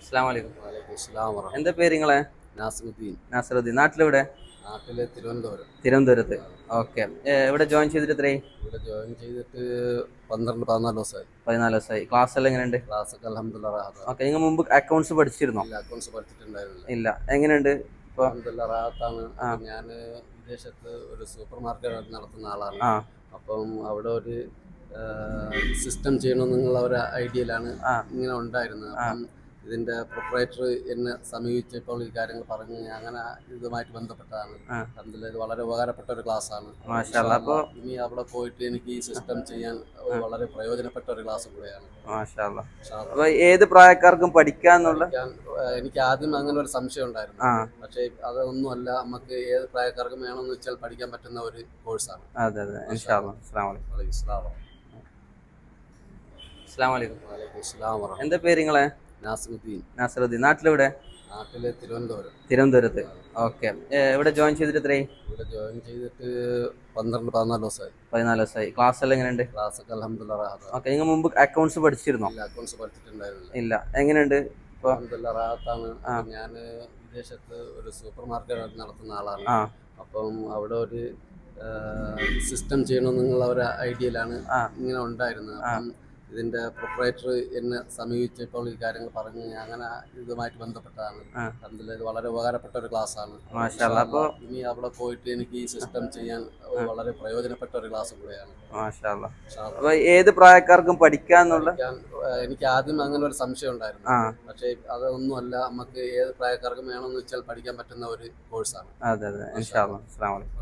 അസ്സലാമു അലൈക്കും. വലൈക്കും അസ്സലാം എന്താ പേര് നിങ്ങളെ? നാസിമുദ്ദീൻ. നാസറുദ്ദീൻ. നാട്ടിലെവിടെ? നാട്ടിലെ തിരുവനന്തപുരം. തിരുവനന്തപുരത്ത്. ഓക്കെ. ഇവിടെ ജോയിൻ ചെയ്തിട്ട് എത്രയായി? ഇവിടെ ജോയിൻ ചെയ്തിട്ട് 12-14 ദിവസമായി. 14 ദിവസമായി. ക്ലാസ് എല്ലാം എങ്ങനെയുണ്ട്? ക്ലാസ്സൊക്കെ അൽഹംദുലില്ലാഹ് റാഹത്താണ്. ഓക്കെ. നിങ്ങൾ മുമ്പ് അക്കൗണ്ട്സ് പഠിച്ചിരുന്നോ? ഇല്ല, അക്കൗണ്ട്സ് പഠിച്ചിട്ടുണ്ടായിരുന്നില്ല. ഇല്ല. എങ്ങനെയുണ്ട് ഇപ്പോൾ? അൽഹംദുലില്ലാഹ് റാഹത്താണ്. ആ. ഞാൻ വിദേശത്ത് ഒരു സൂപ്പർ മാർക്കറ്റ് നടത്തുന്ന ആളാണ്. ആ അപ്പം അവിടെ ഒരു സിസ്റ്റം ചെയ്യണമെന്നുള്ള ഒരു ഐഡിയയിലാണ് ആ ഇങ്ങനെ ഉണ്ടായിരുന്നത്. ആ അപ്പം ഇതിൻ്റെ പ്രൊപ്പറേറ്റർ എന്നെ സമീപിച്ചപ്പോൾ ഈ കാര്യങ്ങൾ പറഞ്ഞ് അങ്ങനെ ഇതുമായിട്ട് ബന്ധപ്പെട്ടതാണ്. ആ അൽഹംദുലില്ലാഹ് ഇത് വളരെ ഉപകാരപ്പെട്ട ഒരു ക്ലാസ്സാണ്. മാഷാ അല്ലാ. അപ്പോൾ ഇനി അവിടെ പോയിട്ട് എനിക്ക് ഈ സിസ്റ്റം ചെയ്യാൻ വളരെ പ്രയോജനപ്പെട്ട ഒരു ക്ലാസ് കൂടെയാണ്. മാഷാ അല്ലാ. ഇൻഷാ അല്ലാ. അപ്പോൾ ഏത് പ്രായക്കാർക്കും പഠിക്കാന്നുള്ള? പഠിക്കാൻ എനിക്ക് ആദ്യം അങ്ങനെ ഒരു സംശയം ഉണ്ടായിരുന്നു. ആ പക്ഷേ അതൊന്നുമല്ല, നമുക്ക് ഏത് പ്രായക്കാർക്കും വേണമെന്ന് വെച്ചാൽ പഠിക്കാൻ പറ്റുന്ന ഒരു കോഴ്സാണ്. അതെ അതെ. ഇൻഷാ അല്ലാ. അസ്സലാമു അലൈക്കും. വലൈക്കും അസ്സലാം. അസ്സലാമു അലൈക്കും. വലൈക്കും അസ്സലാം. എന്താ പേര് നിങ്ങളെ? നാസിമുദ്ദീൻ. നാസറുദ്ദീൻ. നാട്ടിലെവിടെ? നാട്ടിലെ തിരുവനന്തപുരം. തിരുവനന്തപുരത്ത്. ഓക്കെ. ഇവിടെ ജോയിൻ ചെയ്തിട്ട് എത്രയായി? ഇവിടെ ജോയിൻ ചെയ്തിട്ട് 12-14 ദിവസമായി. 14 ദിവസമായി. ക്ലാസ് എല്ലാം എങ്ങനെയുണ്ട്? ക്ലാസ്സൊക്കെ അൽഹംദുലില്ലാഹ് റാഹത്താണ്. ഓക്കെ. നിങ്ങൾ മുമ്പ് അക്കൗണ്ട്സ് പഠിച്ചിരുന്നോ? ഇല്ല, അക്കൗണ്ട്സ് പഠിച്ചിട്ടുണ്ടായിരുന്നില്ല. ഇല്ല. എങ്ങനെയുണ്ട് ഇപ്പോൾ? അൽഹംദുലില്ലാഹ് റാഹത്താണ്. ആ. ഞാൻ വിദേശത്ത് ഒരു സൂപ്പർ മാർക്കറ്റ് നടത്തുന്ന ആളാണ്. ആ അപ്പം അവിടെ ഒരു സിസ്റ്റം ചെയ്യണമെന്നുള്ള ഒരു ഐഡിയയിലാണ് ആ ഇങ്ങനെ ഉണ്ടായിരുന്നത്. ആ അപ്പം ഇതിൻ്റെ പ്രൊപ്പറേറ്റർ എന്നെ സമീപിച്ചപ്പോൾ ഈ കാര്യങ്ങൾ പറഞ്ഞ് അങ്ങനെ ഇതുമായിട്ട് ബന്ധപ്പെട്ടതാണ്. ആ അൽഹംദുലില്ലാഹ് ഇത് വളരെ ഉപകാരപ്പെട്ട ഒരു ക്ലാസ്സാണ്. മാഷാ അല്ലാ. അപ്പോൾ ഇനി അവിടെ പോയിട്ട് എനിക്ക് ഈ സിസ്റ്റം ചെയ്യാൻ വളരെ പ്രയോജനപ്പെട്ട ഒരു ക്ലാസ് കൂടെയാണ്. മാഷാ അല്ലാ. ഇൻഷാ അല്ലാ. അപ്പോൾ ഏത് പ്രായക്കാർക്കും പഠിക്കാന്നുള്ള? പഠിക്കാൻ എനിക്ക് ആദ്യം അങ്ങനെ ഒരു സംശയം ഉണ്ടായിരുന്നു. ആ പക്ഷേ അതൊന്നുമല്ല, നമുക്ക് ഏത് പ്രായക്കാർക്കും വേണമെന്ന് വെച്ചാൽ പഠിക്കാൻ പറ്റുന്ന ഒരു കോഴ്സാണ്. അതെ അതെ. ഇൻഷാ അല്ലാ. അസ്സലാമു അലൈക്കും.